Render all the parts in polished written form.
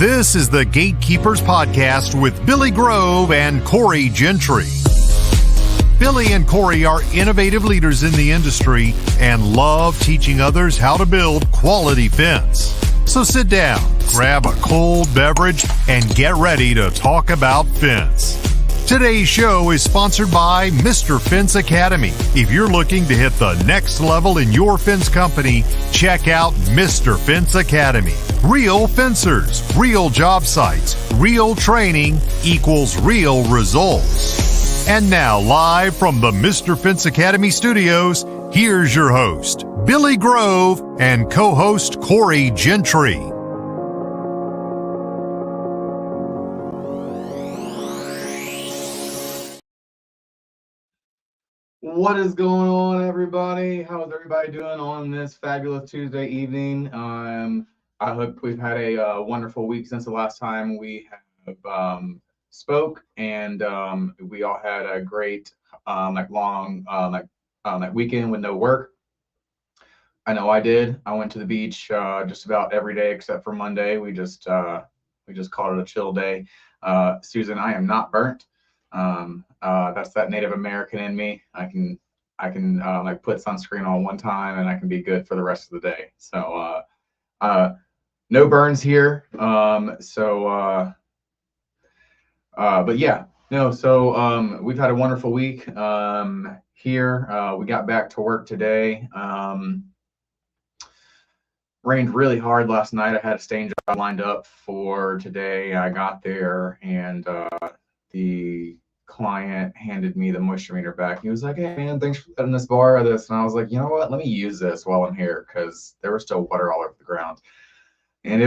This is the Gatekeepers Podcast with Billy Grove and Corey Gentry. Billy and Corey are innovative leaders in the industry and love teaching others how to build quality fence. So sit down, grab a cold beverage, and get ready to talk about fence. Today's show is sponsored by Mr. Fence Academy. If you're looking to hit the next level in your fence company, check out Mr. Fence Academy. Real fencers, real job sites, real training equals real results. And now, live from the Mr. Fence Academy studios, here's your host, Billy Grove, and co-host Corey Gentry. What is going on, everybody? How is everybody doing on this fabulous Tuesday evening? I hope we've had a wonderful week since the last time we have spoke, and we all had a great long weekend with no work. I know I did. I went to the beach just about every day except for Monday. We just called it a chill day. Susan, I am not burnt. That's that Native American in me. I can like put sunscreen on one time and I can be good for the rest of the day. So no burns here. But yeah, no. So we've had a wonderful week here. We got back to work today. Rained really hard last night. I had a stain job lined up for today. I got there and the client handed me the moisture meter back. He was like, "Hey man, thanks for letting us borrow this." And I was like, you know what? Let me use this while I'm here, because there was still water all over the ground. And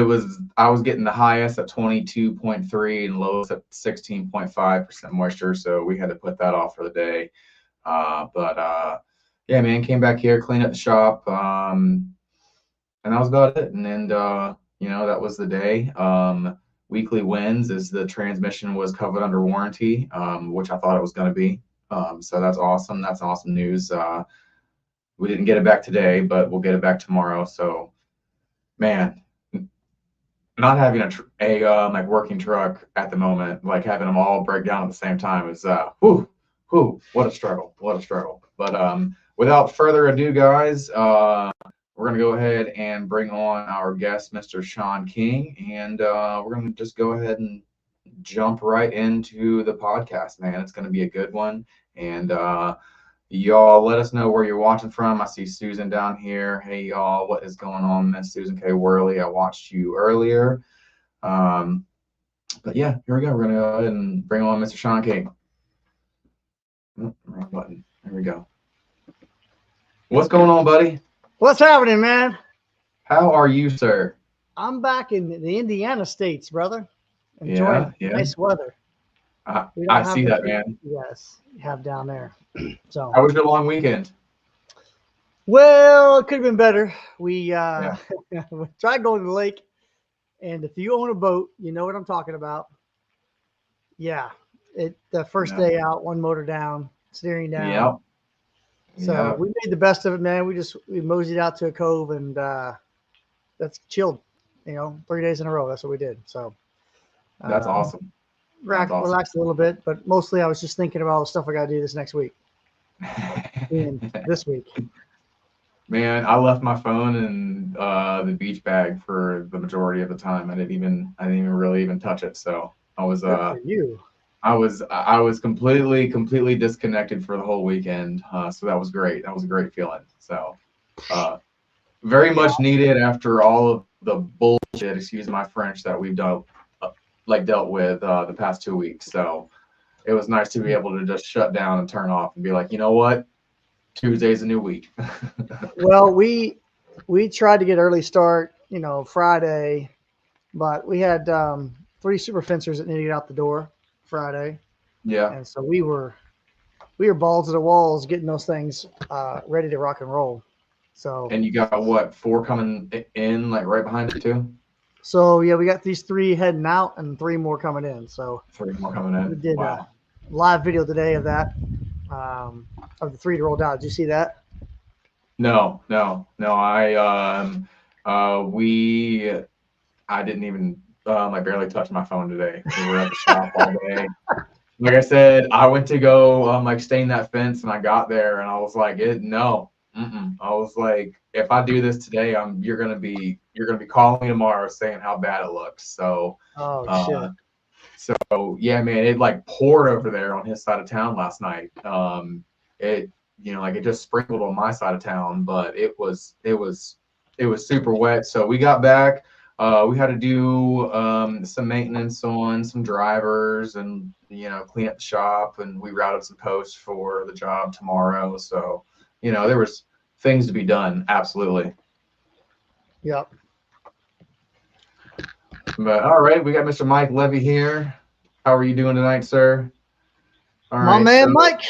I was getting the highest at 22.3 and lowest at 16.5% moisture. So we had to put that off for the day. Yeah, man, came back here, cleaned up the shop. And that was about it. And then, that was the day. Weekly wins is the transmission was covered under warranty, which I thought it was going to be. So that's awesome. That's awesome news. We didn't get it back today, but we'll get it back tomorrow. So, man, not having a working truck at the moment, like having them all break down at the same time is what a struggle. What a struggle. But without further ado, guys, we're going to go ahead and bring on our guest, Mr. Shawn King, and we're going to just go ahead and jump right into the podcast, man. It's going to be a good one, and y'all let us know where you're watching from. I see Susan down here. Hey, y'all, what is going on, Miss Susan K. Worley? I watched you earlier. But yeah, here we go. We're going to go ahead and bring on Mr. Shawn King. Oh, wrong button. There we go. What's going on, buddy? What's happening, man? How are you, sir? I'm back in the Indiana States, brother. Enjoying nice weather. I see that, man. Yes, you have down there. So. How was your long weekend? Well, it could have been better. We tried going to the lake, and if you own a boat, you know what I'm talking about. Yeah, the first day out, one motor down, steering down. Yeah. So we made the best of it, man. We moseyed out to a cove and that's chilled, 3 days in a row. That's what we did. So that's awesome. Relaxed a little bit, but mostly I was just thinking about all the stuff I got to do this next week. This week. Man, I left my phone in the beach bag for the majority of the time. I didn't even really even touch it. So I was I was completely disconnected for the whole weekend. So that was great. That was a great feeling. So very much needed after all of the bullshit, excuse my French, that we've dealt with the past 2 weeks. So it was nice to be able to just shut down and turn off and be like, you know what? Tuesday's a new week. Well, we tried to get early start, Friday, but we had 3 super fencers that needed to get out the door Friday. Yeah. And so we were balls to the walls getting those things ready to rock and roll. So. And you got what, 4 coming in, like right behind it too? So yeah, we got these 3 heading out and 3 more coming in. So 3 more coming in. We did wow. A live video today of that, of the 3 to roll out. Did you see that? No. I didn't even I barely touched my phone today. We were at the shop all day. Like I said, I went to go like stain that fence, and I got there, and I was like, no. I was like, if I do this today, you're gonna be calling me tomorrow saying how bad it looks. So, Oh uh, shit. so yeah, man, it like poured over there on his side of town last night. It like it just sprinkled on my side of town, but it was super wet. So we got back. We had to do some maintenance on some drivers and clean up the shop, and we routed some posts for the job tomorrow. So there was things to be done, absolutely. Yep. But all right, we got Mr. Mike Levy here. How are you doing tonight, sir? All My right, man so Mike,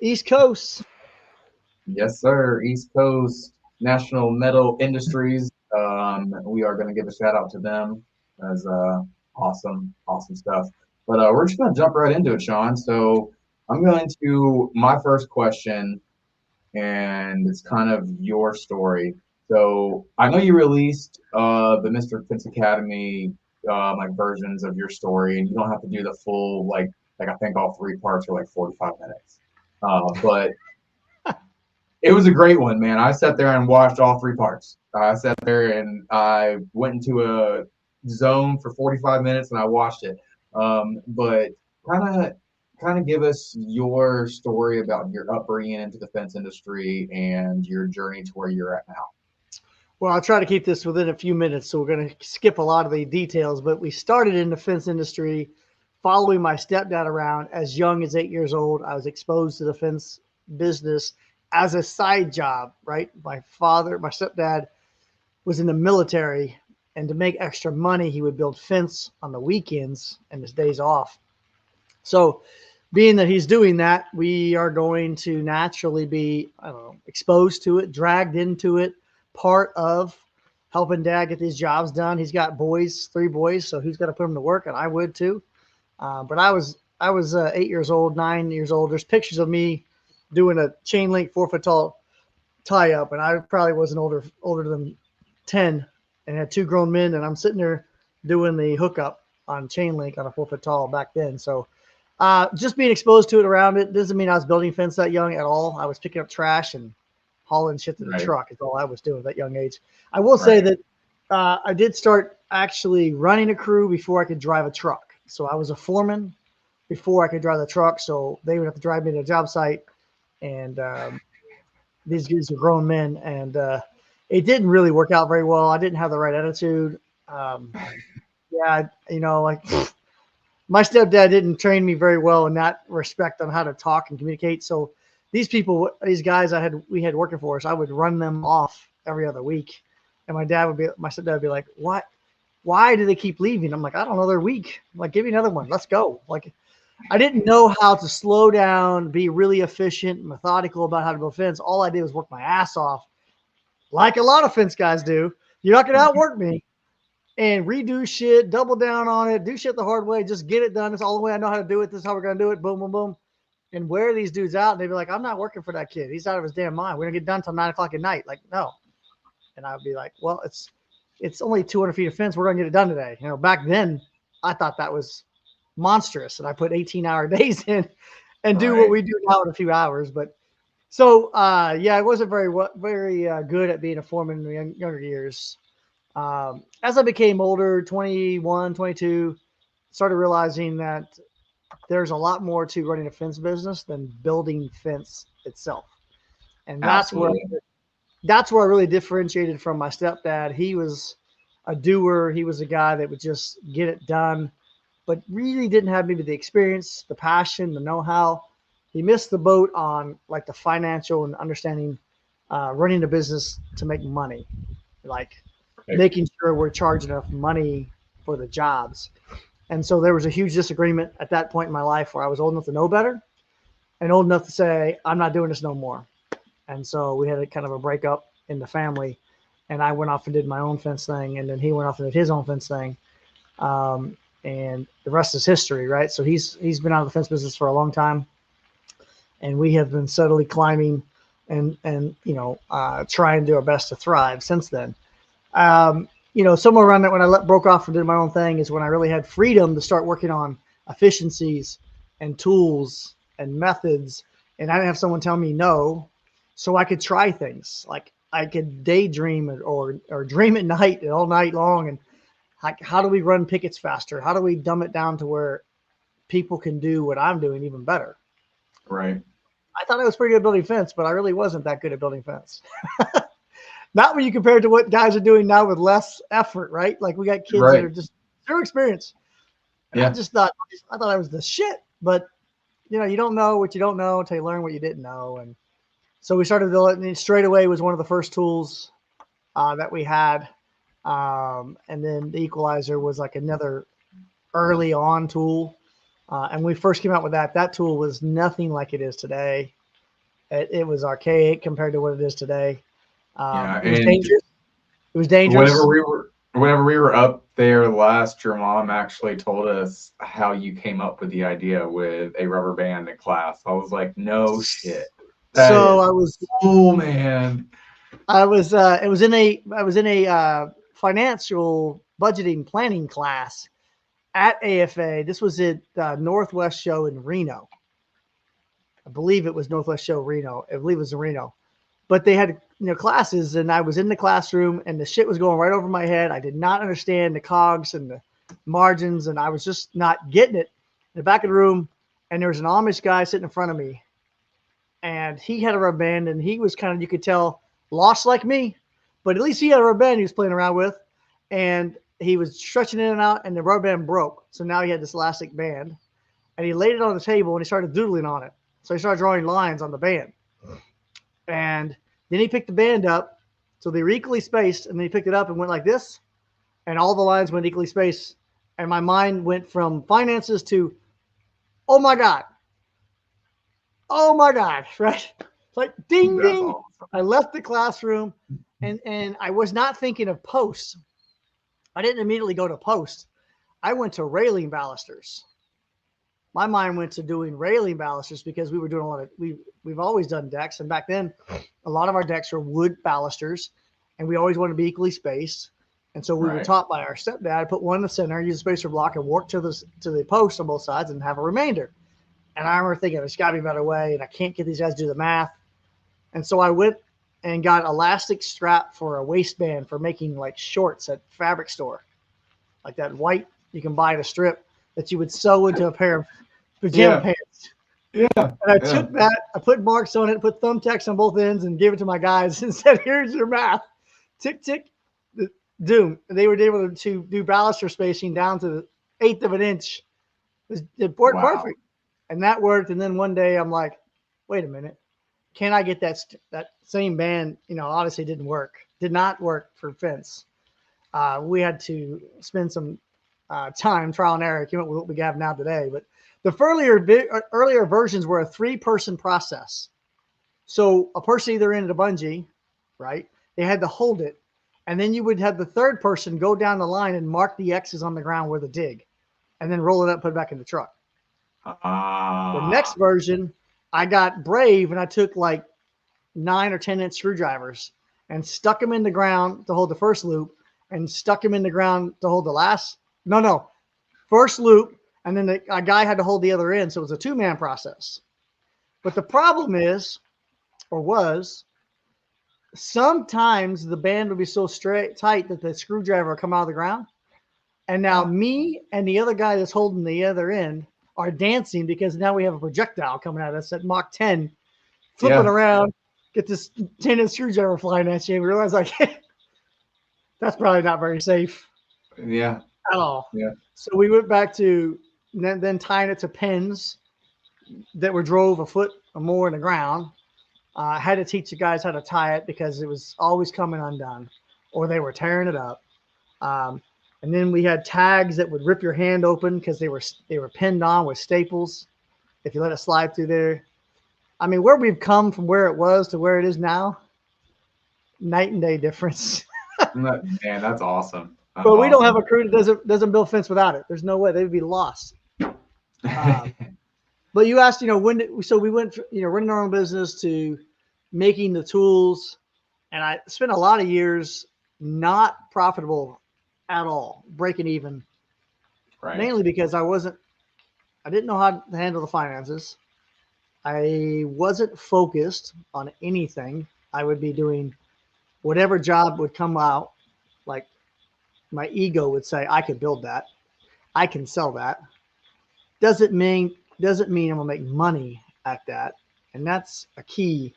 East Coast. yes, sir. East Coast National Metal Industries. We are going to give a shout out to them as awesome, awesome stuff. But we're just going to jump right into it, Shawn. So I'm going to my first question, and it's kind of your story. So I know you released the Mr. Fitz Academy like versions of your story, and you don't have to do the full like I think all 3 parts are like 45 minutes. But it was a great one, man. I sat there and watched all 3 parts. I sat there and I went into a zone for 45 minutes and I watched it. But kind of give us your story about your upbringing into the fence industry and your journey to where you're at now. Well, I'll try to keep this within a few minutes, so we're going to skip a lot of the details. But we started in the fence industry following my stepdad around as young as 8 years old. I was exposed to the fence business as a side job, right? My stepdad was in the military, and to make extra money, he would build fence on the weekends and his days off. So, being that he's doing that, we are going to naturally be, I don't know, exposed to it, dragged into it, part of helping dad get these jobs done. He's got boys, 3 boys, so he's got to put them to work, and I would too. But I was 8 years old, 9 years old. There's pictures of me doing a chain link 4 foot tall tie up, and I probably wasn't older than 10, and had 2 grown men, and I'm sitting there doing the hookup on chain link on a 4 foot tall back then. So just being exposed to it around it doesn't mean I was building fence that young at all. I was picking up trash and hauling shit to the Right. truck is all I was doing at that young age. I will say that I did start actually running a crew before I could drive a truck. So I was a foreman before I could drive the truck. So they would have to drive me to a job site, and these guys are grown men, and it didn't really work out very well. I didn't have the right attitude. Yeah, like my stepdad didn't train me very well in that respect on how to talk and communicate. So these guys we had working for us, I would run them off every other week. And my stepdad would be like, why do they keep leaving? I'm like, I don't know. They're weak. I'm like, give me another one. Let's go. Like, I didn't know how to slow down, be really efficient, methodical about how to build fence. All I did was work my ass off, like a lot of fence guys do. You're not going to outwork me. And redo shit, double down on it, do shit the hard way, just get it done. It's all the way I know how to do it. This is how we're going to do it. Boom, boom, boom. And wear these dudes out. And they'd be like, I'm not working for that kid. He's out of his damn mind. We're going to get done till 9 o'clock at night. Like, no. And I'd be like, well, it's only 200 feet of fence. We're going to get it done today. Back then, I thought that was monstrous. And I put 18-hour days in and do what we do now in a few hours. But so, yeah, I wasn't very good at being a foreman in the younger years. As I became older, 21, 22, started realizing that there's a lot more to running a fence business than building fence itself. And that's where I really differentiated from my stepdad. He was a doer. He was a guy that would just get it done, but really didn't have maybe the experience, the passion, the know-how. He missed the boat on like the financial and understanding running a business to make money. Like, making sure we're charging enough money for the jobs. And so there was a huge disagreement at that point in my life where I was old enough to know better and old enough to say, I'm not doing this no more. And so we had a kind of a breakup in the family, and I went off and did my own fence thing. And then he went off and did his own fence thing. And the rest is history, right? So he's been out of the fence business for a long time, and we have been steadily climbing and trying to do our best to thrive since then. somewhere around that when I broke off and did my own thing is when I really had freedom to start working on efficiencies and tools and methods. And I didn't have someone tell me no, so I could try things. Like I could daydream or dream at night and all night long. And how do we run pickets faster? How do we dumb it down to where people can do what I'm doing even better? Right. I thought I was pretty good at building fence, but I really wasn't that good at building fence. Not when you compare it to what guys are doing now with less effort, right? Like we got kids that are just zero experience. And I thought I was the shit, but you don't know what you don't know until you learn what you didn't know. And so we started building, and straight away was one of the first tools that we had. And then the equalizer was like another early on tool. And we first came out with that tool was nothing like it is today. It was archaic compared to what it is today. It was dangerous. It was dangerous. Whenever we were up there last, your mom actually told us how you came up with the idea with a rubber band in class. I was like, no shit. I was, oh man. I was in a financial budgeting planning class at AFA. This was at Northwest Show in Reno. I believe it was Northwest Show Reno. I believe it was in Reno. But they had classes, and I was in the classroom, and the shit was going right over my head. I did not understand the cogs and the margins, and I was just not getting it. In the back of the room, and there was an Amish guy sitting in front of me, and he had a rubber band, and he was kind of, you could tell, lost like me, but at least he had a rubber band he was playing around with, and he was stretching in and out, and the rubber band broke. So now he had this elastic band, and he laid it on the table, and he started doodling on it. So he started drawing lines on the band. And then he picked the band up, so they were equally spaced, and then he picked it up and went like this, and all the lines went equally spaced. And my mind went from finances to, oh my God, right? It's like ding, That's ding. awesome. I left the classroom, and I was not thinking of posts. I didn't immediately go to posts. I went to railing balusters. My mind went to doing railing balusters because we were doing a lot of, we've always done decks. And back then, a lot of our decks were wood balusters, and we always wanted to be equally spaced. And so we were taught by our stepdad, put one in the center, use a spacer block, and work to the post on both sides and have a remainder. And I remember thinking, there's got to be a better way, and I can't get these guys to do the math. And so I went and got elastic strap for a waistband for making like shorts at fabric store, like that white you can buy at a strip that you would sew into a pair of pajama pants. Yeah. And I took that, I put marks on it, put thumbtacks on both ends, and gave it to my guys and said, here's your math. Tick, tick, doom. And they were able to do baluster spacing down to the 1/8 of an inch. It worked perfect. And that worked. And then one day I'm like, wait a minute. Can I get that same band? Obviously it did not work for fence. We had to spend some time, trial and error, came up with what we have now today. But the earlier versions were a 3-person process. So a person either ended a bungee, right? They had to hold it. And then you would have the third person go down the line and mark the X's on the ground where the dig, and then roll it up, put it back in the truck. The next version, I got brave, and I took like 9 or 10 inch screwdrivers and stuck them in the ground to hold the first loop, and stuck them in the ground to hold the last. First loop, and then a guy had to hold the other end, so it was a 2-man process. But the problem was, sometimes the band would be so tight that the screwdriver would come out of the ground, and now me and the other guy that's holding the other end are dancing because now we have a projectile coming at us at Mach 10, flipping around, get this 10-inch screwdriver flying at you, and we realize like that's probably not very safe. Yeah. At all. Yeah. So we went back to then tying it to pins that were drove a foot or more in the ground. I had to teach the guys how to tie it because it was always coming undone, or they were tearing it up. And then we had tags that would rip your hand open because they were pinned on with staples. If you let it slide through there, I mean, where we've come from where it was to where it is now, night and day difference. Man, that's awesome. But we don't have a crew that doesn't build fence without it. There's no way they would be lost. But you asked, we went, running our own business to making the tools, and I spent a lot of years not profitable at all, breaking even, Right. mainly because I didn't know how to handle the finances. I wasn't focused on anything. I would be doing whatever job would come out. Like my ego would say, I could build that. I can sell that. Doesn't mean I'm gonna make money at that. And that's a key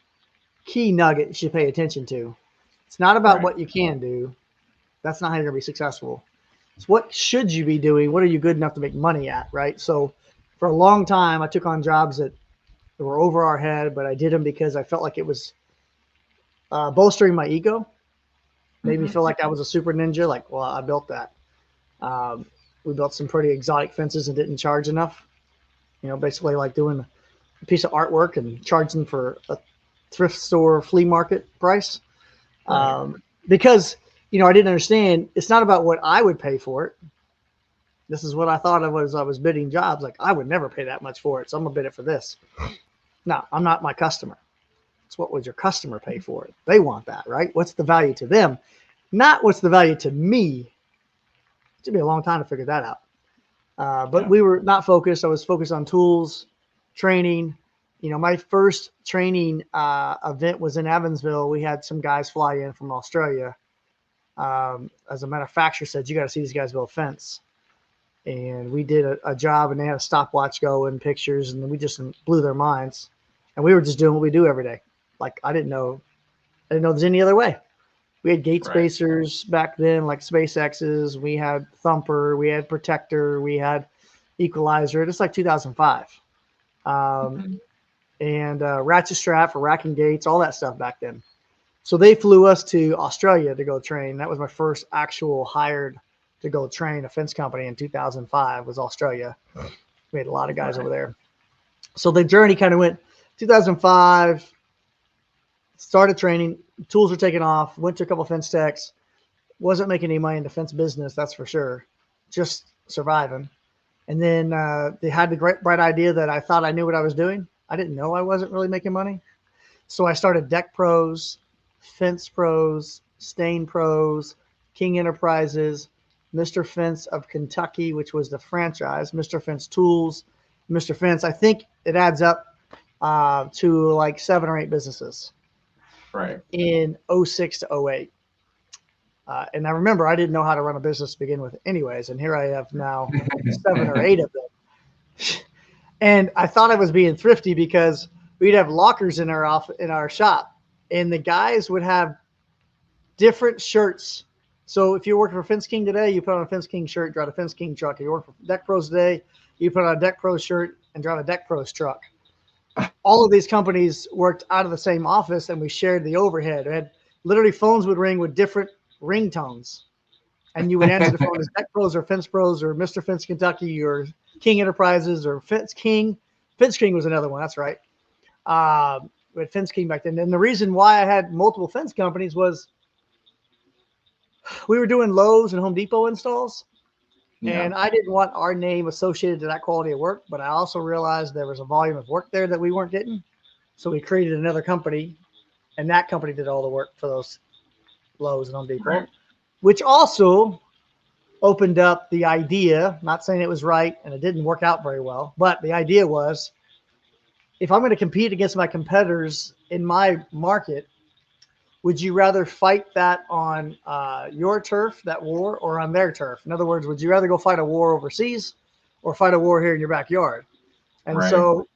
nugget you should pay attention to. It's not about Right. what you can do. That's not how you're gonna be successful. It's what should you be doing? What are you good enough to make money at, right? So for a long time I took on jobs that were over our head, but I did them because I felt like it was bolstering my ego. Made me Mm-hmm. feel like I was a super ninja. Like, well, I built that. Um, we built some pretty exotic fences and didn't charge enough. Basically like doing a piece of artwork and charging for a thrift store flea market price. Right. Because, I didn't understand. It's not about what I would pay for it. This is what I thought of as I was bidding jobs. Like, I would never pay that much for it, so I'm going to bid it for this. No, I'm not my customer. It's what would your customer pay for it? They want that, right? What's the value to them? Not what's the value to me. It took me a long time to figure that out. But we were not focused. I was focused on tools, training. My first training event was in Evansville. We had some guys fly in from Australia. As a manufacturer said, you got to see these guys build a fence. And we did a job, and they had a stopwatch going, pictures, and we just blew their minds. And we were just doing what we do every day. Like, I didn't know there's any other way. We had gate spacers back then, like SpaceX's. We had Thumper. We had Protector. We had Equalizer. It's like 2005. And ratchet strap for racking gates, all that stuff back then. So they flew us to Australia to go train. That was my first actual hired to go train a fence company in 2005 was Australia. We had a lot of guys over there. So the journey kind of went 2005, started training, tools were taking off, went to a couple of fence techs, wasn't making any money in the fence business, that's for sure, just surviving. And then they had the great bright idea that I thought I knew what I was doing. I didn't know I wasn't really making money. So I started Deck Pros, Fence Pros, Stain Pros, King Enterprises, Mr. Fence of Kentucky, which was the franchise, Mr. Fence Tools, Mr. Fence. I think it adds up to like 7 or 8 businesses. Right. In 06 to 08. And I remember I didn't know how to run a business to begin with anyways. And here I have now 7 or 8 of them. And I thought I was being thrifty because we'd have lockers in our shop, and the guys would have different shirts. So if you're working for Fence King today, you put on a Fence King shirt, drive a Fence King truck. If you work for Deck Pros today, you put on a Deck Pros shirt and drive a Deck Pros truck. All of these companies worked out of the same office, and we shared the overhead. We had literally phones would ring with different ringtones, and you would answer the phone as Deck Pros or Fence Pros or Mr. Fence Kentucky or King Enterprises or Fence King. Fence King was another one. That's right. We had Fence King back then. And the reason why I had multiple fence companies was we were doing Lowe's and Home Depot installs. Yeah. And I didn't want our name associated to that quality of work, but I also realized there was a volume of work there that we weren't getting. So we created another company, and that company did all the work for those Lowe's and Home Depot, which also opened up the idea, not saying it was right and it didn't work out very well, but the idea was if I'm going to compete against my competitors in my market, would you rather fight that on your turf, that war, or on their turf? In other words, would you rather go fight a war overseas or fight a war here in your backyard? And so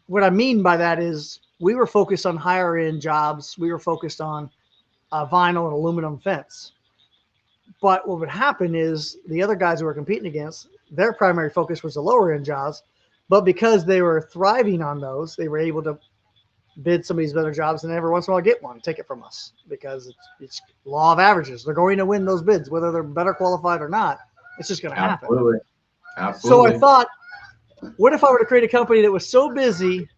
what I mean by that is we were focused on higher end jobs. We were focused on vinyl and aluminum fence. But what would happen is the other guys who were competing against, their primary focus was the lower end jobs. But because they were thriving on those, they were able to bid some of these better jobs and every once in a while get one, take it from us because it's law of averages. They're going to win those bids, whether they're better qualified or not. It's just going to happen. Absolutely. So I thought, what if I were to create a company that was so busy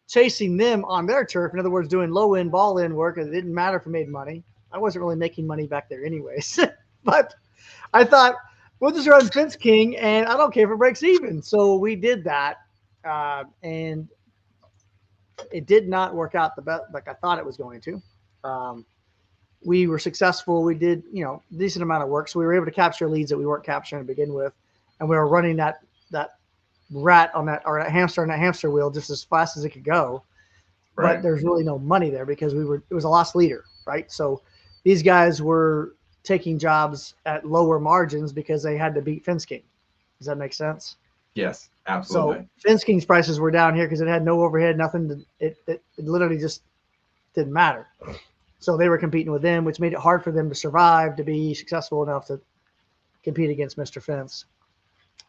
chasing them on their turf, in other words, doing low end ball in work, and it didn't matter if we made money. I wasn't really making money back there anyways. But I thought, we'll just run Fence King, and I don't care if it breaks even. So we did that, and it did not work out the best like I thought it was going to. we were successful. We did, decent amount of work. So we were able to capture leads that we weren't capturing to begin with. And we were running that rat on that, or that hamster on that hamster wheel just as fast as it could go. Right. But there's really no money there because it was a lost leader, right? So these guys were taking jobs at lower margins because they had to beat Fence King. Does that make sense? Yes, absolutely. So Fence King's prices were down here because it had no overhead, nothing. It literally just didn't matter. So they were competing with them, which made it hard for them to survive, to be successful enough to compete against Mr. Fence.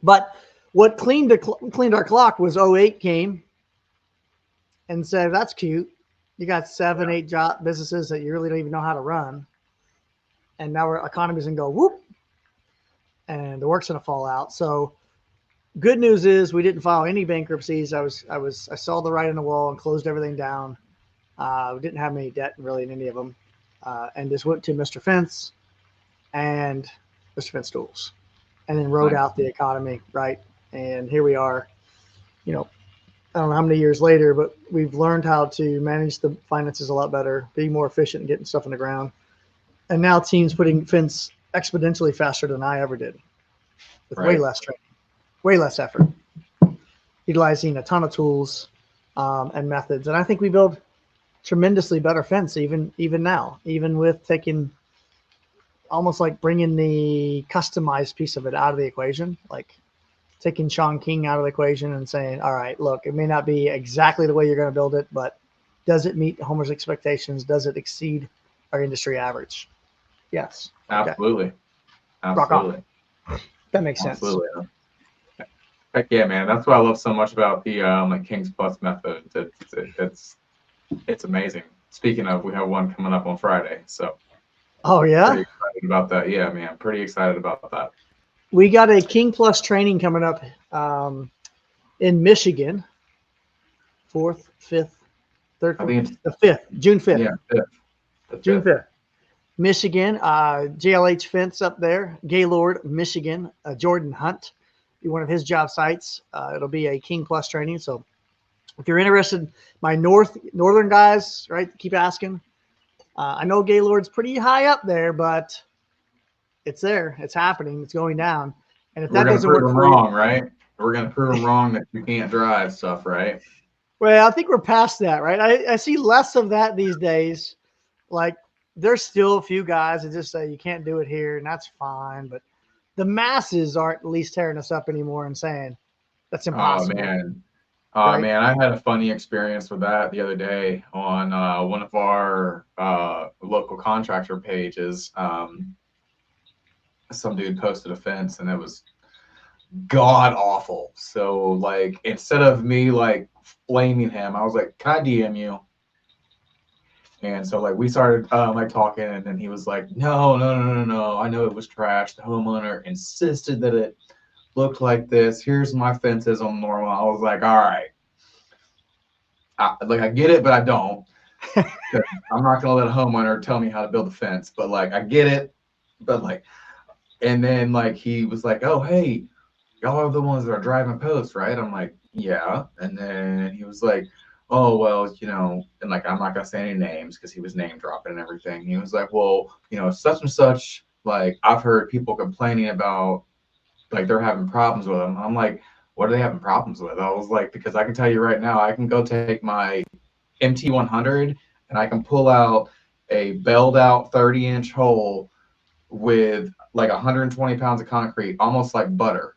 But what cleaned our clock was 08 came and said, that's cute. You got 8 job businesses that you really don't even know how to run. And now our economy's going to go whoop, and the work's going to fall out. So good news is we didn't file any bankruptcies. I saw the writing on the wall and closed everything down. We didn't have any debt really in any of them. And just went to Mr. Fence and Mr. Fence Tools, and then rode out the economy, right? And here we are, I don't know how many years later, but we've learned how to manage the finances a lot better, be more efficient in getting stuff in the ground. And now teams putting fence exponentially faster than I ever did, with way less training, way less effort, utilizing a ton of tools and methods. And I think we build tremendously better fence even now, even with taking almost like bringing the customized piece of it out of the equation, like taking Shawn King out of the equation and saying, all right, look, it may not be exactly the way you're going to build it, but does it meet homeowners' expectations? Does it exceed our industry average? Yes. Absolutely. Okay. Absolutely. That makes sense. Absolutely. Heck yeah, man. That's what I love so much about the like King's Plus method. It's amazing. Speaking of, we have one coming up on Friday, so. Oh yeah. Pretty excited about that. Yeah, man. Pretty excited about that. We got a King Plus training coming up in Michigan, 4th, 5th, 3rd, 4th, the 5th, June 5th. Yeah, 5th. June 5th. Michigan, JLH Fence up there, Gaylord, Michigan, Jordan Hunt, be one of his job sites. It'll be a King Plus training. So if you're interested, my northern guys, right, keep asking. I know Gaylord's pretty high up there, but it's there. It's happening. It's going down. And if that doesn't work for you, wrong, right? We're going to prove them wrong that you can't drive stuff, right? Well, I think we're past that, right? I see less of that these days. Like, there's still a few guys that just say you can't do it here, and that's fine. But the masses aren't at least tearing us up anymore and saying that's impossible. Oh, man, I had a funny experience with that the other day on one of our local contractor pages. Some dude posted a fence, and it was god awful. So, like, instead of me, like, blaming him, I was like, can I DM you? And so, like, we started like talking, and then he was like, no, I know it was trash. The homeowner insisted that it looked like this. Here's my fences on normal. I was like, all right. I get it, but I don't. I'm not going to let a homeowner tell me how to build a fence. But, like, I get it. But, like, and then, like, he was like, oh, hey, y'all are the ones that are driving posts, right? I'm like, yeah. And then he was like, oh, well, and, like, I'm not going to say any names because he was name dropping and everything. He was like, well, such and such, like, I've heard people complaining about, like, they're having problems with them. I'm like, what are they having problems with? I was like, because I can tell you right now, I can go take my MT100 and I can pull out a bailed out 30-inch hole with like 120 pounds of concrete, almost like butter.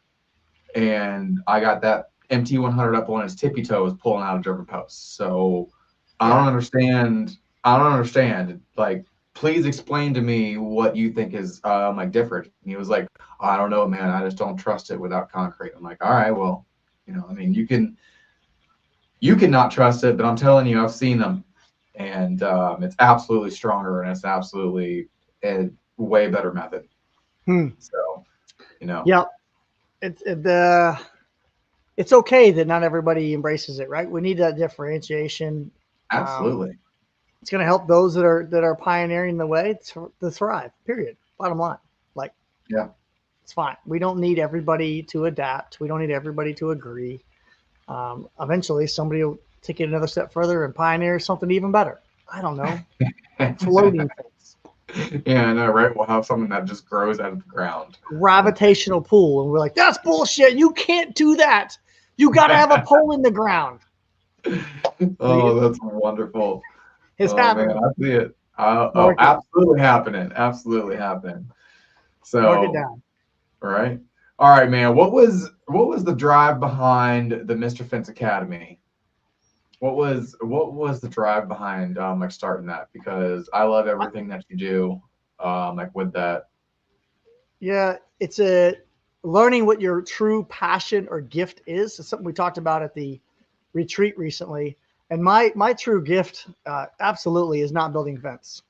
And I got that MT100 up on its tippy toes pulling out a German post. So I don't understand. Like, please explain to me what you think is like different. And he was like, oh, I don't know, man. I just don't trust it without concrete. I'm like, all right, well, I mean, you can not trust it, but I'm telling you, I've seen them, and it's absolutely stronger, and it's absolutely a way better method. So, Yeah, it's okay that not everybody embraces it, right? We need that differentiation. Absolutely. It's going to help those that are pioneering the way to thrive. Period. Bottom line. Like, yeah, it's fine. We don't need everybody to adapt. We don't need everybody to agree. Eventually, somebody will take it another step further and pioneer something even better. I don't know. Floating things. Yeah, I know, right? We'll have something that just grows out of the ground. Gravitational pull. And we're like, that's bullshit. You can't do that. You got to have a pole in the ground. Oh, that's wonderful. It's Oh man, happening. I see it. Oh, Mark it. absolutely happening. Absolutely happening. Mark it So, down. right. All right, man. What was the drive behind the Mr. Fence Academy? What was the drive behind like starting that? Because I love everything that you do, like with that. Yeah, it's a learning what your true passion or gift is. It's something we talked about at the retreat recently. And my true gift, absolutely, is not building fence.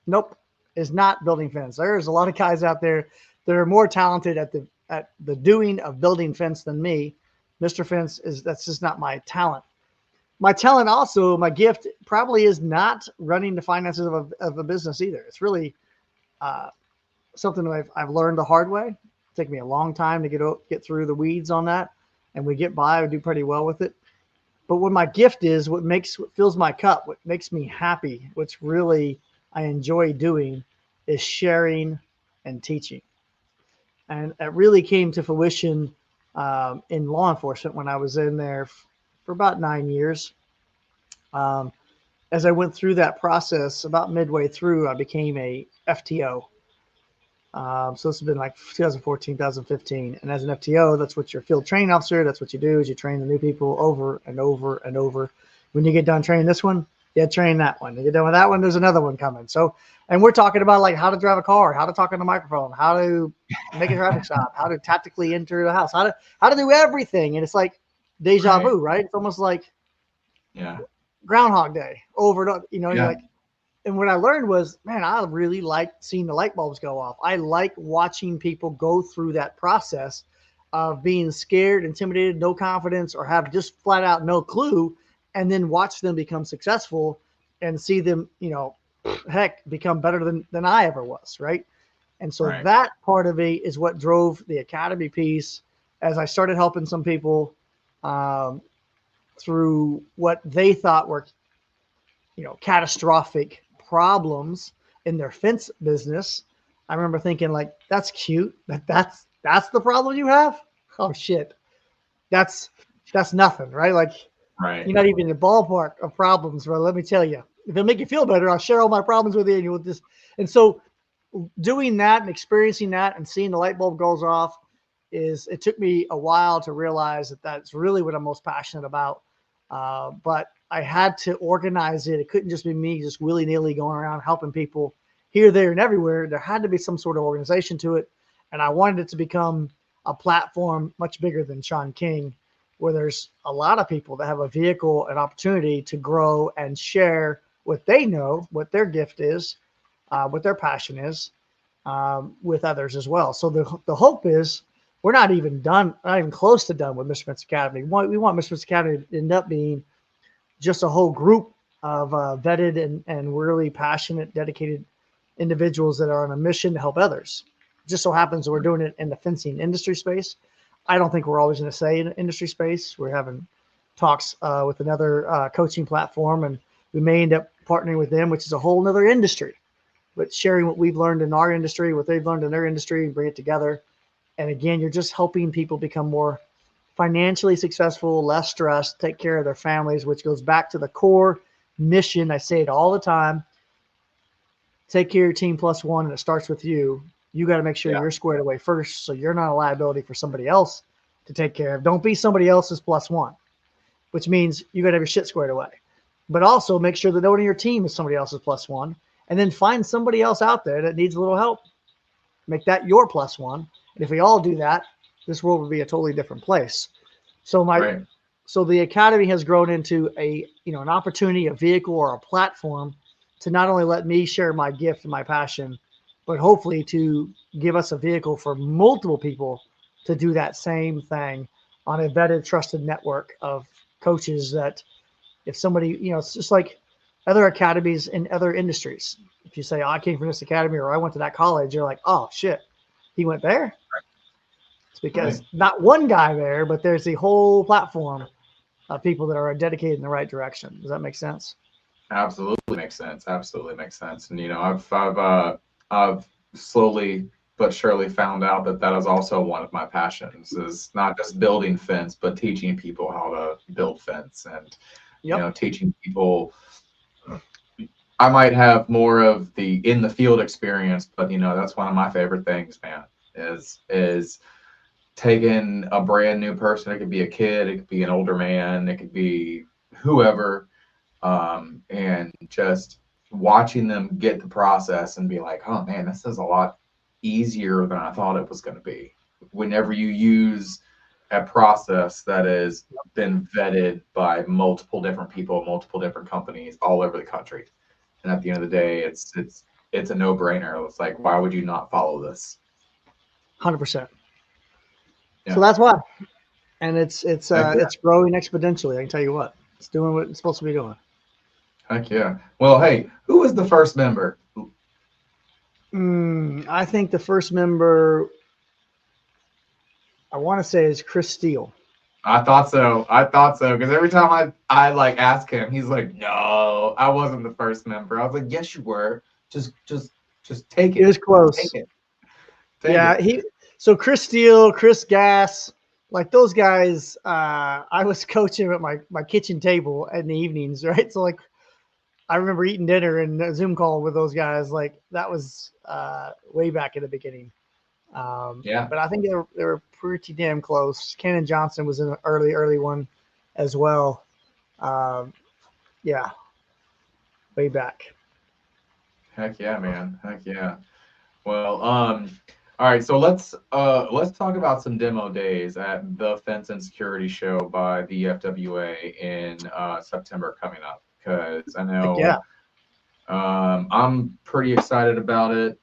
Nope, is not building fence. There's a lot of guys out there that are more talented at the doing of building fence than me. Mr. Fence is that's just not my talent. My talent also, my gift probably is not running the finances of a business either. It's really uh, something that I've learned the hard way. It took me a long time to get through the weeds on that, and we get by. We do pretty well with it. But what my gift is, what fills my cup, what makes me happy, what's really I enjoy doing, is sharing and teaching. And it really came to fruition in law enforcement when I was in there for about 9 years. Um, as I went through that process, about midway through, I became a FTO. So this has been like 2014, 2015. And as an FTO, that's what your field training officer, that's what you do is you train the new people over and over and over. When you get done training this one, you train that one. You get done with that one, there's another one coming. So, and we're talking about like how to drive a car, how to talk on the microphone, how to make a traffic stop, how to tactically enter the house, how to do everything. And it's like deja vu, right? It's almost like Yeah. Groundhog Day over and over. You're Yeah. like, and what I learned was, man, I really like seeing the light bulbs go off. I like watching people go through that process of being scared, intimidated, no confidence, or have just flat out no clue, and then watch them become successful and see them, heck, become better than I ever was, right? And so Right. that part of it is what drove the academy piece as I started helping some people um, through what they thought were catastrophic problems in their fence business. I remember thinking like, that's cute. That's the problem you have. Oh shit. That's nothing, right? Like Right. you're not even in the ballpark of problems, bro. Let me tell you. If it'll make you feel better, I'll share all my problems with you and you'll just and so doing that and experiencing that and seeing the light bulb goes off it took me a while to realize that that's really what I'm most passionate about. But I had to organize it. It couldn't just be me just willy-nilly going around helping people here, there, and everywhere. There had to be some sort of organization to it. And I wanted it to become a platform much bigger than Shawn King, where there's a lot of people that have a vehicle and opportunity to grow and share what they know, what their gift is, what their passion is, with others as well. So the hope is we're not even done, not even close to done with Mr. Fence Academy. We want Mr. Fence Academy to end up being just a whole group of vetted and really passionate, dedicated individuals that are on a mission to help others. It just so happens that we're doing it in the fencing industry space. I don't think we're always going to stay in industry space. We're having talks with another coaching platform, and we may end up partnering with them, which is a whole other industry. But sharing what we've learned in our industry, what they've learned in their industry, and bring it together. And again, you're just helping people become more financially successful, less stressed, take care of their families, which goes back to the core mission. I say it all the time. Take care of your team plus one, and it starts with you. You got to make sure you're squared away first, so you're not a liability for somebody else to take care of. Don't be somebody else's plus one, which means you got to have your shit squared away. But also make sure that no one on your team is somebody else's plus one, and then find somebody else out there that needs a little help. Make that your plus one. And if we all do that, this world would be a totally different place. So so the academy has grown into an opportunity, a vehicle, or a platform to not only let me share my gift and my passion, but hopefully to give us a vehicle for multiple people to do that same thing on a vetted, trusted network of coaches that if somebody, it's just like other academies in other industries. If you say, oh, I came from this academy or I went to that college, you're like, oh shit, he went there. It's because not one guy there, but there's the whole platform of people that are dedicated in the right direction. Does that make sense? Absolutely makes sense. Absolutely makes sense. And I've slowly but surely found out that that is also one of my passions, is not just building fence, but teaching people how to build fence, and Yep. teaching people. I might have more of the in the field experience, but that's one of my favorite things, man. Is taking a brand new person. It could be a kid, it could be an older man, it could be whoever, and just watching them get the process and be like, oh man, this is a lot easier than I thought it was going to be. Whenever you use a process that has been vetted by multiple different people, multiple different companies all over the country, and at the end of the day, it's a no-brainer. It's like, why would you not follow this? 100%. Yeah. So that's why, and it's Heck yeah. growing exponentially. I can tell you what, it's doing what it's supposed to be doing. Heck yeah. Well, hey, who was the first member? I think the first member, I want to say, is Chris Steele. I thought so. Because every time I like ask him, he's like, "No, I wasn't the first member." I was like, "Yes, you were. Just take it." It was close. Take it. Yeah, So Chris Steele, Chris Gass, like those guys. I was coaching at my kitchen table in the evenings, right? So like, I remember eating dinner and a Zoom call with those guys. Like that was way back in the beginning. Yeah. But I think they were pretty damn close. Cannon Johnson was an early one as well. Yeah, way back. Heck yeah, man. Heck yeah. Well, all right. So let's talk about some demo days at the Fence and Security Show by the FWA in September coming up, because I know. Heck yeah. I'm pretty excited about it.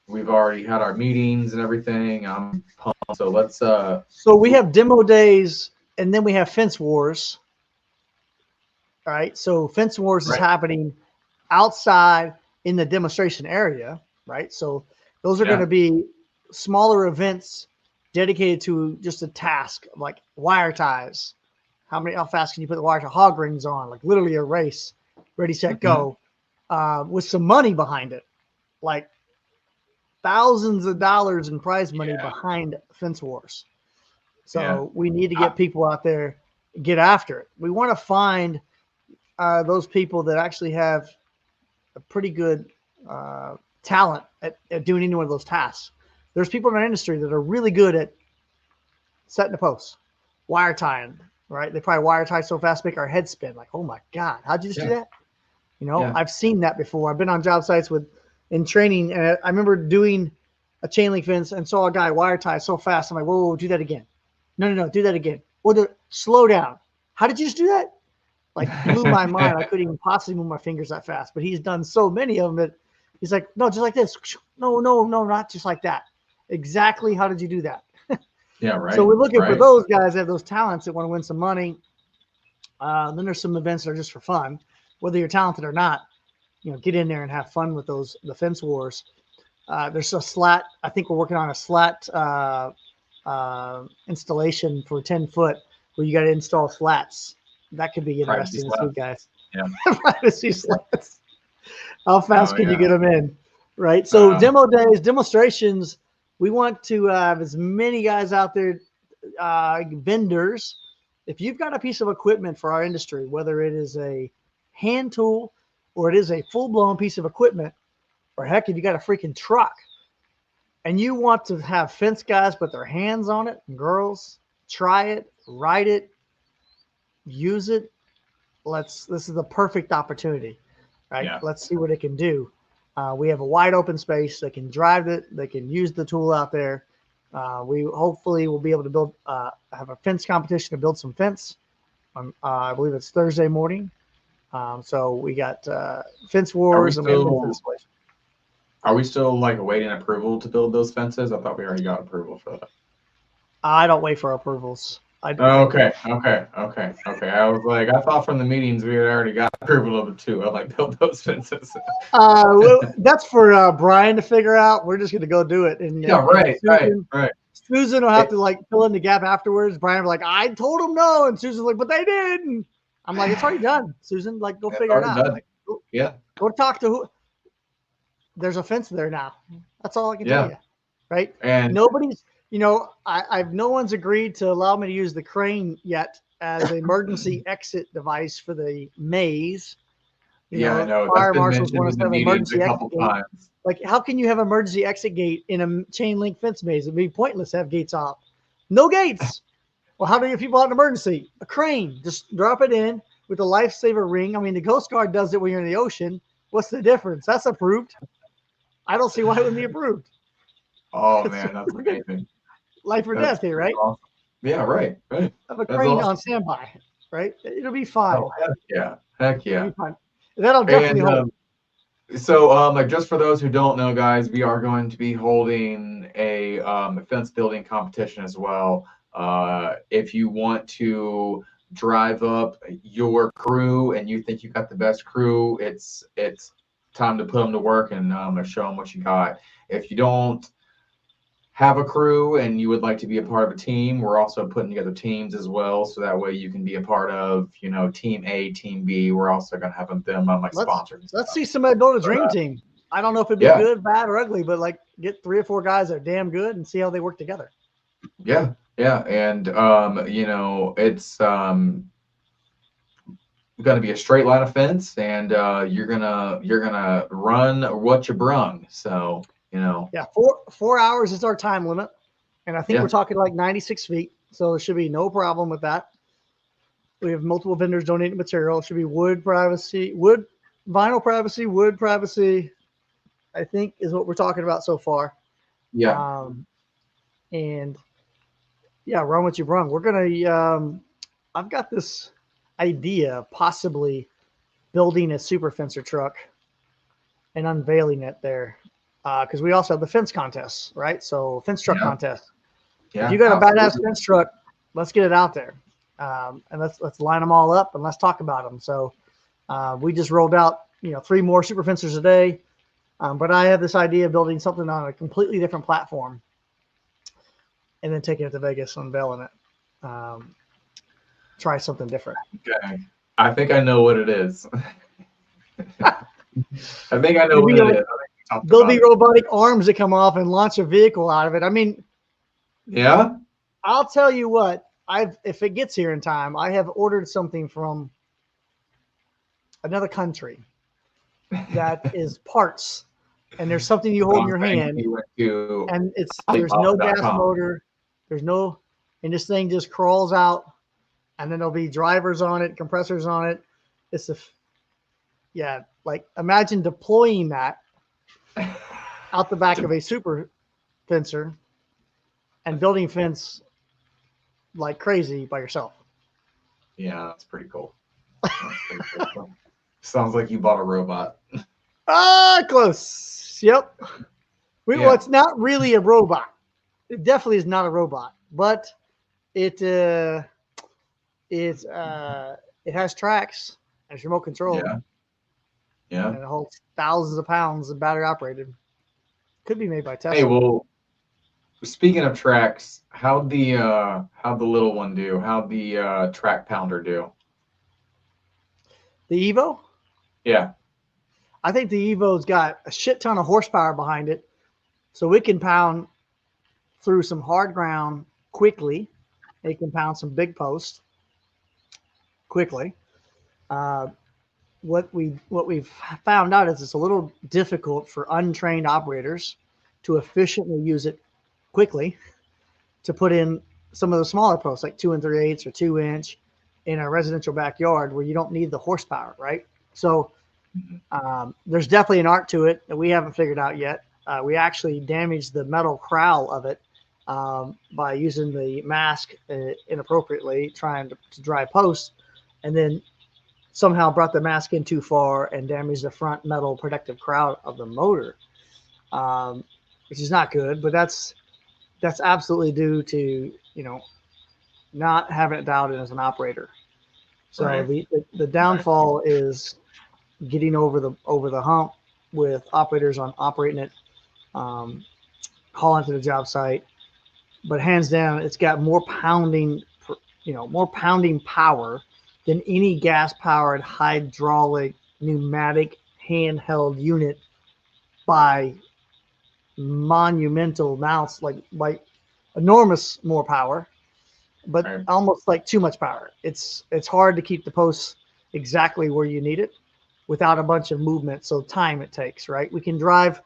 We've already had our meetings and everything. I'm pumped. So let's. So we have demo days, and then we have Fence Wars. All right. So Fence Wars is happening outside in the demonstration area, right? So those are going to be smaller events dedicated to just a task, like wire ties. How fast can you put the wire tie hog rings on? Like literally a race, ready, set, go, with some money behind it, like thousands of dollars in prize money behind Fence Wars. So we need to get people out there, get after it. We want to find those people that actually have a pretty good talent at doing any one of those tasks. There's people in our industry that are really good at setting the post, wire tying, right? They probably wire tie so fast, make our head spin. Like, oh my God, how'd you just do that? I've seen that before. I've been on job sites in training, and I remember doing a chain link fence and saw a guy wire tie so fast. I'm like, whoa, do that again. No, do that again. Well, slow down. How did you just do that? Like, blew my mind. I couldn't even possibly move my fingers that fast. But he's done so many of them that he's like, no, just like this. No, not just like that. Exactly. How did you do that? Yeah, right. So we're looking for those guys that have those talents that want to win some money. Then there's some events that are just for fun, whether you're talented or not. Get in there and have fun with the Fence Wars. There's a slat. I think we're working on a slat installation for 10 foot where you got to install slats. That could be interesting to see, guys. Yeah. Privacy slats. How fast can you get them in? Right. So demo days, demonstrations. We want to have as many guys out there, vendors. If you've got a piece of equipment for our industry, whether it is a hand tool or it is a full-blown piece of equipment, or heck, if you got a freaking truck and you want to have fence guys put their hands on it, and girls, try it, ride it, use it. This is the perfect opportunity, right? Yeah. Let's see what it can do. We have a wide open space. They can drive it. They can use the tool out there. We hopefully will be able to have a fence competition to build some fence. I believe it's Thursday morning. So we got Fence Wars and we have fence installation. Are we still like awaiting approval to build those fences? I thought we already got approval for that. I don't wait for approvals. Okay. I was like, I thought from the meetings we had already got approval of it too. I like build those fences. That's for Brian to figure out. We're just gonna go do it. And right. Susan will have to like fill in the gap afterwards. Brian will be like, I told him no, and Susan's like, but they did. And I'm like, it's already done, Susan. Like, go It's figure it already out. done. Like, Yeah. go talk to who. There's a fence there now. That's all I can tell Yeah. you. Right? And Nobody's, I've no one's agreed to allow me to use the crane yet as an emergency exit device for the maze. yeah, I know that's Fire been marshals mentioned want in us the to have meetings a emergency exit couple gate. times. Like, how can you have emergency exit gate in a chain link fence maze? It'd be pointless to have gates off. No gates. Well, how do you get people out in emergency? A crane. Just drop it in with a lifesaver ring. I mean, the Coast Guard does it when you're in the ocean. What's the difference? That's approved. I don't see why it wouldn't be approved. Oh man, that's amazing. Life or That's death here, right? awesome. Yeah, right. Have a That's crane awesome. on standby, right? It'll be fine. Oh, heck It'll yeah. be fine. That'll definitely hold. So, like, just for those who don't know, guys, we are going to be holding a fence building competition as well. If you want to drive up your crew and you think you got the best crew, it's time to put them to work and show them what you got. If you don't have a crew and you would like to be a part of a team, we're also putting together teams as well, so that way you can be a part of, team A, team B. We're also going to have them like sponsors. Let's see somebody build a dream team. I don't know if it'd be good, bad, or ugly, but like get 3 or 4 guys that are damn good and see how they work together. Yeah, and it's going to be a straight line of fence, and you're gonna run what you brung. So Yeah, 4 hours is our time limit, and I think we're talking like 96 feet, so there should be no problem with that. We have multiple vendors donating material. It should be wood privacy, vinyl privacy, wood privacy, I think is what we're talking about so far. Yeah. And yeah, run what you brung. We're gonna. I've got this idea of possibly building a super fencer truck and unveiling it there, because we also have the fence contests, right? So fence truck contest. Yeah. If you got a badass fence truck, let's get it out there, and let's line them all up and let's talk about them. So we just rolled out 3 more super fencers a day, but I have this idea of building something on a completely different platform, and then taking it to Vegas, unveiling it. Try something different. Okay. I think I know what it is. I think I know what it is. There'll be robotic arms that come off and launch a vehicle out of it. I mean, yeah. I'll tell you what, if it gets here in time, I have ordered something from another country that is parts, and there's something you hold in your hand, and there's no gas motor, and this thing just crawls out, and then there'll be drivers on it, compressors on it. Like imagine deploying that out the back of a super fencer and building fence like crazy by yourself. Yeah, that's pretty cool. Sounds like you bought a robot. Close. Yep. Well, it's not really a robot. It definitely is not a robot, but it has tracks and it's remote control. Yeah. And it holds thousands of pounds of battery operated. Could be made by Tesla. Hey, well, speaking of tracks, how'd the little one do? How'd the track pounder do? The Evo? Yeah. I think the Evo's got a shit ton of horsepower behind it, so it can pound through some hard ground quickly. It can pound some big posts quickly. What we've found out is it's a little difficult for untrained operators to efficiently use it quickly to put in some of the smaller posts like 2 3/8 or 2-inch in a residential backyard where you don't need the horsepower, right? So there's definitely an art to it that we haven't figured out yet. We actually damaged the metal crowl of it by using the mask inappropriately, trying to dry posts, and then somehow brought the mask in too far and damaged the front metal protective crown of the motor, which is not good. But that's absolutely due to not having it dialed in as an operator. So the downfall is getting over the hump with operators on operating it, hauling to the job site. But hands down, it's got more pounding power than any gas-powered hydraulic pneumatic handheld unit by monumental amounts, like enormous more power, but Right. almost like too much power. It's hard to keep the posts exactly where you need it without a bunch of movement. So time it takes, right? We can drive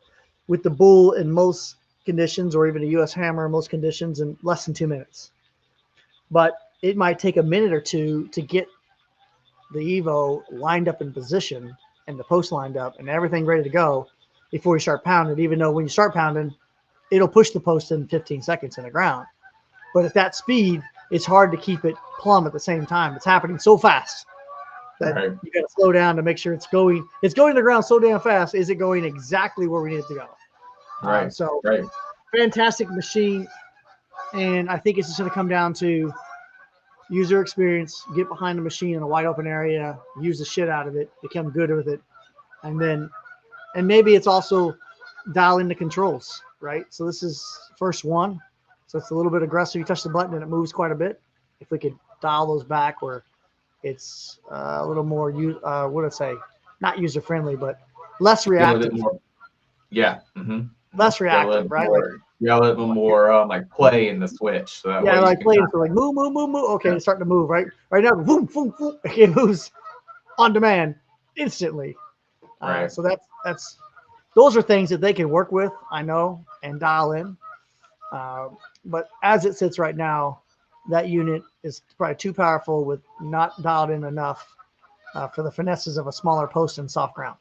with the bull in most conditions, or even a US hammer in most conditions, in less than 2 minutes. But it might take a minute or two to get the Evo lined up in position and the post lined up and everything ready to go before you start pounding, even though when you start pounding, it'll push the post in 15 seconds in the ground. But at that speed, it's hard to keep it plumb at the same time. It's happening so fast that Right. you got to slow down to make sure it's going to the ground so damn fast. Is it going exactly where we need it to go? Right. So Right. fantastic machine. And I think it's just going to come down to user experience, get behind the machine in a wide open area, use the shit out of it, become good with it. And maybe it's also dial in the controls, right? So this is first one. So it's a little bit aggressive. You touch the button and it moves quite a bit. If we could dial those back where it's a little more, what would I say? Not user friendly, but less reactive. Yeah. Mm-hmm. Less reactive, right? A little more like play in the switch. So that way like playing for like move. Okay, it's starting to move, right? Right now, boom, boom, boom. It moves on demand instantly. Right. So those are things that they can work with, I know, and dial in. But as it sits right now, that unit is probably too powerful with not dialed in enough for the finesses of a smaller post and soft ground.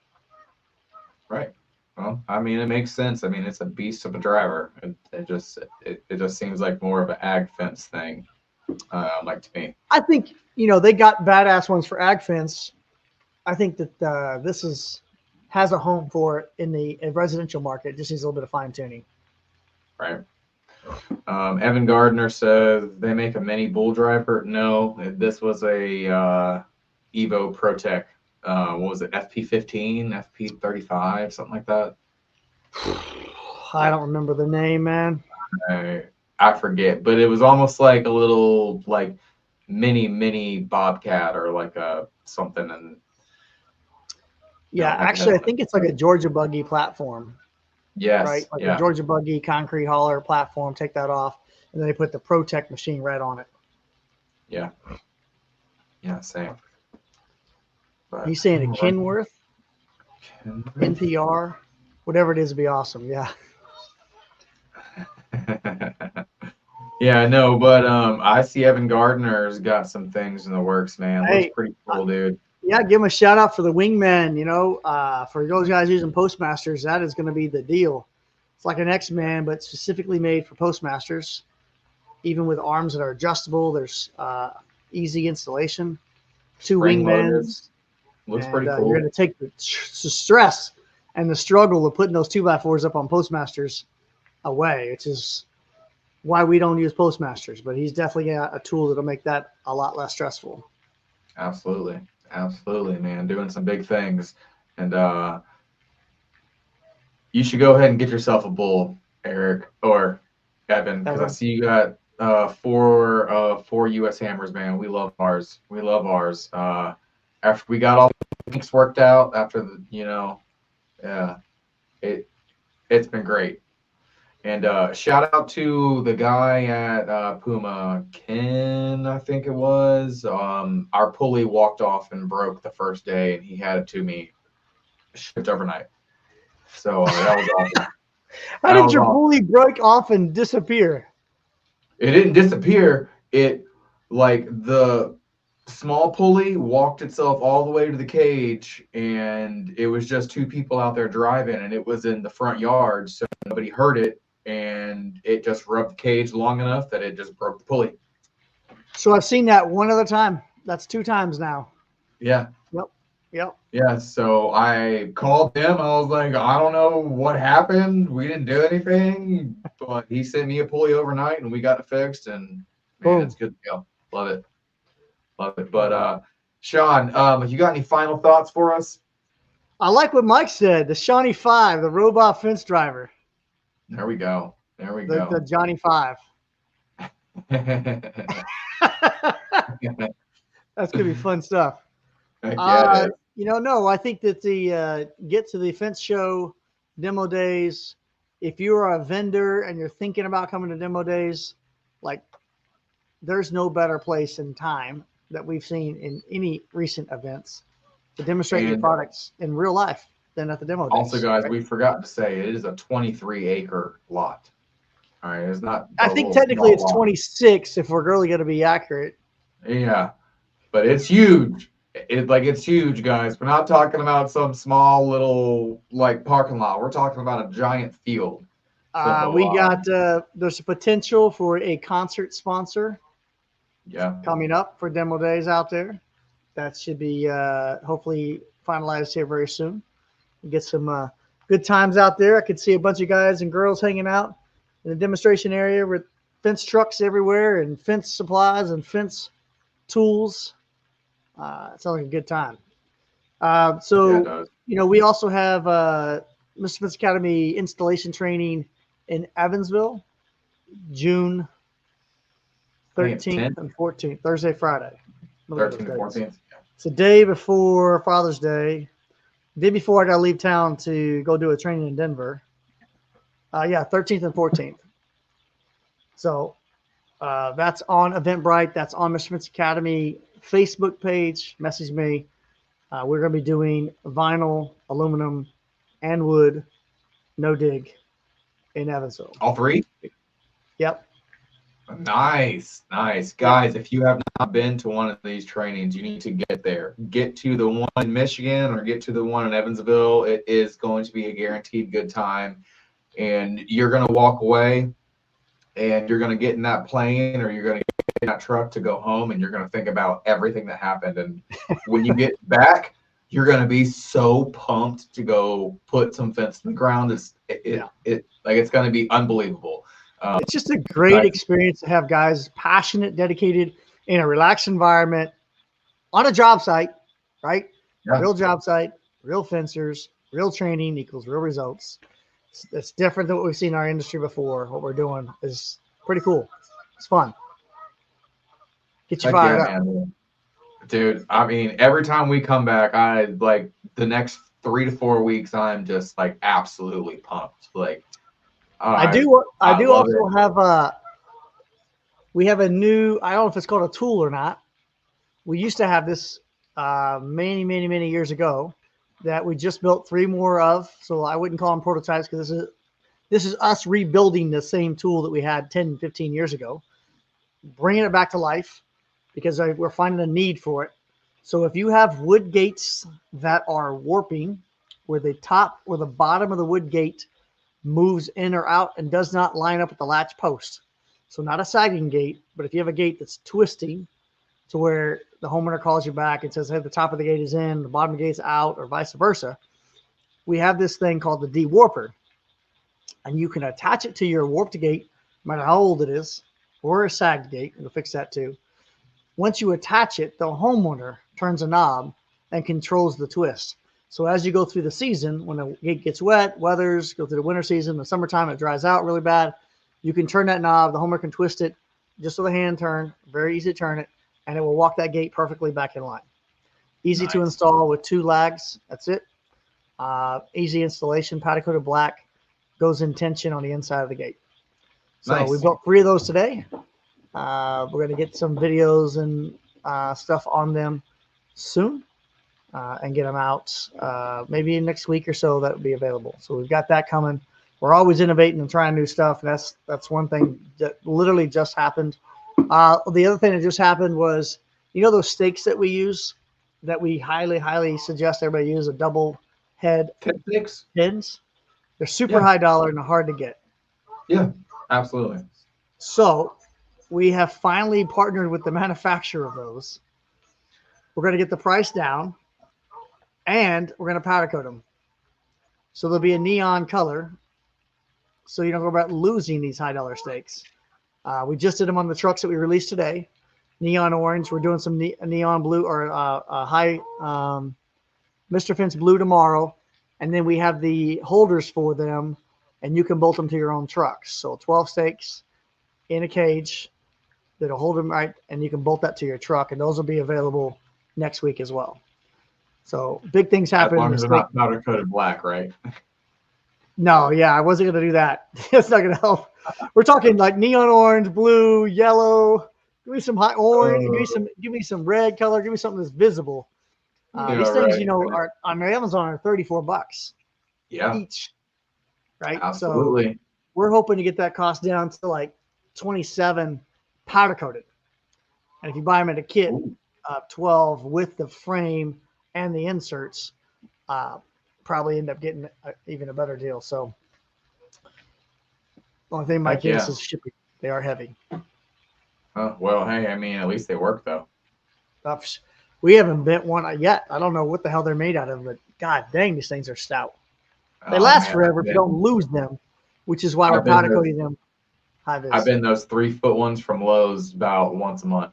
Right. Well, I mean, it makes sense. I mean, it's a beast of a driver. It just seems like more of an ag fence thing, like to me. I think they got badass ones for ag fence. I think that this has a home for it in the residential market. It just needs a little bit of fine tuning. Right. Evan Gardner says they make a mini bull driver. No, this was a Evo ProTech. What was it? FP15, FP35, something like that. I don't remember the name, man. I forget, but it was almost like a little like mini Bobcat or like a something. And yeah, actually, I think it's like a Georgia buggy platform. Yes. Right? Like a Georgia buggy concrete hauler platform. Take that off, and then they put the ProTech machine right on it. Yeah. Yeah, same. But you saying a Kenworth? NPR? Whatever it is would be awesome. Yeah. Yeah, no, but I see Evan Gardner's got some things in the works, man. Hey, looks pretty cool, dude. Yeah, give him a shout out for the wingman. For those guys using Postmasters, that is going to be the deal. It's like an X-Man, but specifically made for Postmasters. Even with arms that are adjustable, there's easy installation. 2 wingmans. Looks pretty cool. You're going to take the stress and the struggle of putting those 2x4s up on Postmasters away, which is why we don't use Postmasters. But he's definitely got a tool that'll make that a lot less stressful. Absolutely, man. Doing some big things, and you should go ahead and get yourself a bull, Eric or Evan, because I see you got 4 US hammers, man. We love ours. After we got all the kinks worked out, after it's been great. And shout out to the guy at Puma, Ken, I think it was. Our pulley walked off and broke the first day, and he had it to me shipped overnight. So that was awesome. How did your pulley break off and disappear? It didn't disappear. It, like, the small pulley walked itself all the way to the cage, and it was just 2 people out there driving, and it was in the front yard, so nobody heard it. And it just rubbed the cage long enough that it just broke the pulley. So I've seen that one other time. That's 2 times now. Yeah. Yep. Yeah. So I called him. I was like, I don't know what happened. We didn't do anything, but he sent me a pulley overnight, and we got it fixed. And man, it's good to go. Love it. But Shawn, you got any final thoughts for us? I like what Mike said. The Shawnee 5, the robot fence driver. There we go. The Johnny 5. That's gonna be fun stuff. Heck yeah, it is. No, I think that the get to the fence show demo days. If you're a vendor and you're thinking about coming to demo days, like there's no better place and time that we've seen in any recent events to demonstrate your And products in real life than at the demo days. also, guys, right? we forgot to say it is a 23-acre lot. All right, it's not I a think little technically small it's lot. 26 if we're really going to be accurate. Yeah, but it's huge. It's huge, guys. We're not talking about some small little like parking lot. We're talking about a giant field. We So got there's a potential for a concert sponsor yeah, coming up for demo days out there. That should be hopefully finalized here very soon. Get some good times out there. I could see a bunch of guys and girls hanging out in the demonstration area with fence trucks everywhere and fence supplies and fence tools. It sounds like a good time. yeah, it So, does. we also have Mr. Fence Academy installation training in Evansville, June I think it's 13th 10th, and 14th, Thursday, Friday. 13th, and 14th. It's the day before Father's Day. Day before I got to leave town to go do a training in Denver. 13th and 14th. So that's on Eventbrite. That's on Mr. Fence Academy Facebook page. Message me. We're going to be doing vinyl, aluminum, and wood, no dig in Evansville. All three? Yep. Nice, nice. Guys, if you have not been to one of these trainings, you need to get there. Get to the one in Michigan or get to the one in Evansville. It is going to be a guaranteed good time. And you're going to walk away and you're going to get in that plane or you're going to get in that truck to go home and you're going to think about everything that happened. And when you get back, you're going to be so pumped to go put some fence in the ground. It's going to be unbelievable. It's just a great experience to have guys passionate, dedicated in a relaxed environment on a job site, right? Yeah. Real job site, real fencers, real training equals real results. It's different than what we've seen in our industry before. What we're doing is pretty cool. It's fun. Get you fired up. Man. Dude, I mean, every time we come back, I like the next 3 to 4 weeks, I'm just like absolutely pumped. Like, I do also have we have a new, I don't know if it's called a tool or not. We used to have this many years ago that we just built 3 more of. So I wouldn't call them prototypes because this is us rebuilding the same tool that we had 10, 15 years ago, bringing it back to life because we're finding a need for it. So if you have wood gates that are warping, where the top or the bottom of the wood gate moves in or out and does not line up with the latch post. So not a sagging gate, but if you have a gate that's twisting to where the homeowner calls you back and says, hey, the top of the gate is in, the bottom of the gate's out, or vice versa, we have this thing called the de-warper. And you can attach it to your warped gate, no matter how old it is, or a sagged gate. It'll fix that too. Once you attach it, the homeowner turns a knob and controls the twist. So as you go through the season, when the gate gets wet, weathers, go through the winter season, the summertime, it dries out really bad, you can turn that knob, the homeowner can twist it just with a hand turn, very easy to turn it, and it will walk that gate perfectly back in line. Easy to install with 2 lags, that's it. Easy installation, powder coated black, goes in tension on the inside of the gate. So we built 3 of those today. We're going to get some videos and stuff on them soon. And get them out maybe next week or so. That will be available. So we've got that coming. We're always innovating and trying new stuff. And that's one thing that literally just happened. The other thing that just happened was, those stakes that we use that we highly suggest everybody use, a double head pins. They're super high dollar and hard to get. Yeah, absolutely. So we have finally partnered with the manufacturer of those. We're going to get the price down. And we're going to powder coat them. So there'll be a neon color. So you don't go about losing these high dollar stakes. We just did them on the trucks that we released today. Neon orange. We're doing some neon blue or high Mr. Fence blue tomorrow. And then we have the holders for them. And you can bolt them to your own trucks. So 12 stakes in a cage. that'll hold them right, and you can bolt that to your truck, and those will be available next week as well. So big things As happen in long the as they're state. not powder coated black, right? No, yeah, I wasn't going to do that. It's not going to help. We're talking like neon orange, blue, yellow. Give me some high orange. Give me some red color. Give me something that's visible. Yeah, These things, right. are on Amazon are $34 Yeah, each, right? So absolutely. we're hoping to get that cost down to like 27 powder coated. And if you buy them in a kit of 12 with the frame and the inserts, probably end up getting even a better deal. So only thing might Heck hit us yeah. is shipping. They are heavy. Well, hey, I mean, at least they work though. We haven't bent one yet. I don't know what the hell they're made out of, but god dang, these things are stout. They last forever if you don't lose them, which is why we're powder coating them high vis. I've been those 3-foot ones from Lowe's about once a month.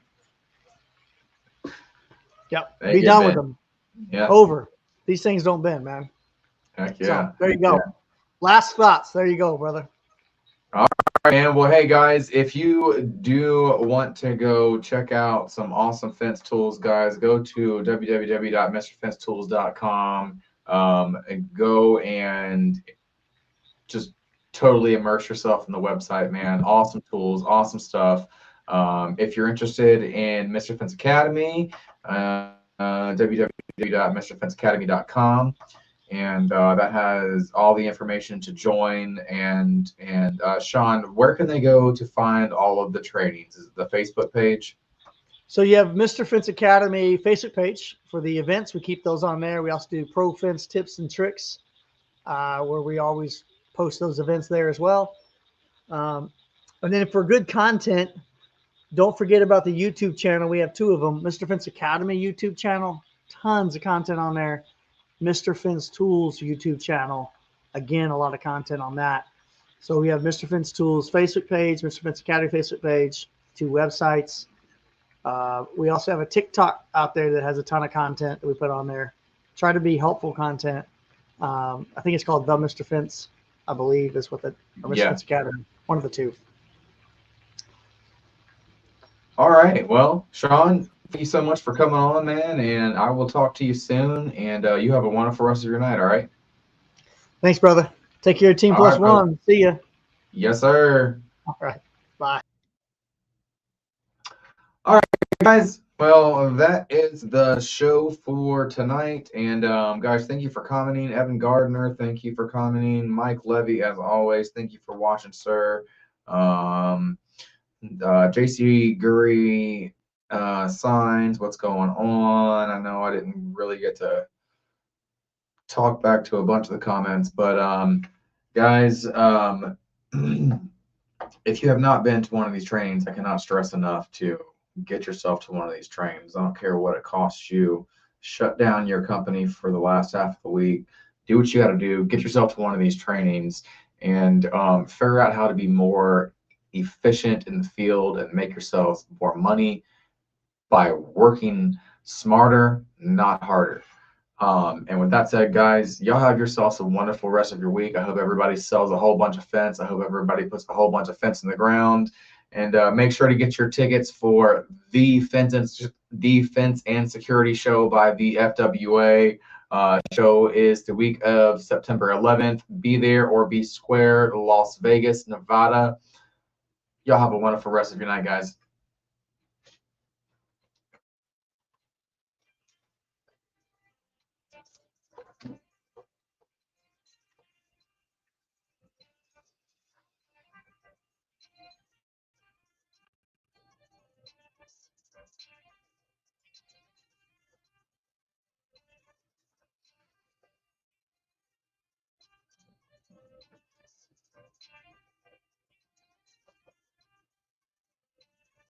Yep. They Be get done with bent. them. Yeah. Over. These things don't bend, man. Heck yeah. So there you go. Yeah. Last thoughts. There you go, brother. All right, man. Well, hey guys, if you do want to go check out some awesome fence tools, guys, go to www.mrfencetools.com. And go and just totally immerse yourself in the website, man. Awesome tools, awesome stuff. If you're interested in Mr. Fence Academy, www.mrfenceacademy.com. And that has all the information to join. And Shawn, where can they go to find all of the trainings? Is it the Facebook page? So you have Mr. Fence Academy Facebook page for the events. We keep those on there. We also do pro fence tips and tricks, where we always post those events there as well. And then for good content, don't forget about the YouTube channel. We have 2 of them. Mr. Fence Academy YouTube channel, tons of content on there. Mr. Fence Tools YouTube channel, again, a lot of content on that. So we have Mr. Fence Tools Facebook page, Mr. Fence Academy Facebook page, 2 websites. We also have a TikTok out there that has a ton of content that we put on there. Try to be helpful content. I think it's called The Mr. Fence, I believe is what or Mr. Fence Academy, one of the 2. All right. Well, Shawn, thank you so much for coming on, man. And I will talk to you soon. And you have a wonderful rest of your night. All right. Thanks, brother. Take care of Team Plus One. See ya. Yes, sir. All right. Bye. All right, guys. Well, that is the show for tonight. And guys, thank you for commenting. Evan Gardner, thank you for commenting. Mike Levy, as always, thank you for watching, sir. JC Gurry signs, what's going on? I know I didn't really get to talk back to a bunch of the comments, but guys, if you have not been to one of these trainings, I cannot stress enough to get yourself to one of these trainings. I don't care what it costs you. Shut down your company for the last half of the week. Do what you got to do. Get yourself to one of these trainings and figure out how to be more efficient in the field and make yourselves more money by working smarter, not harder. And with that said, guys, y'all have yourselves a wonderful rest of your week. I hope everybody sells a whole bunch of fence. I hope everybody puts a whole bunch of fence in the ground. And make sure to get your tickets for the Fence and Security Show by the FWA. Show is the week of September 11th. Be there or be square, Las Vegas, Nevada. Y'all have a wonderful rest of your night, guys.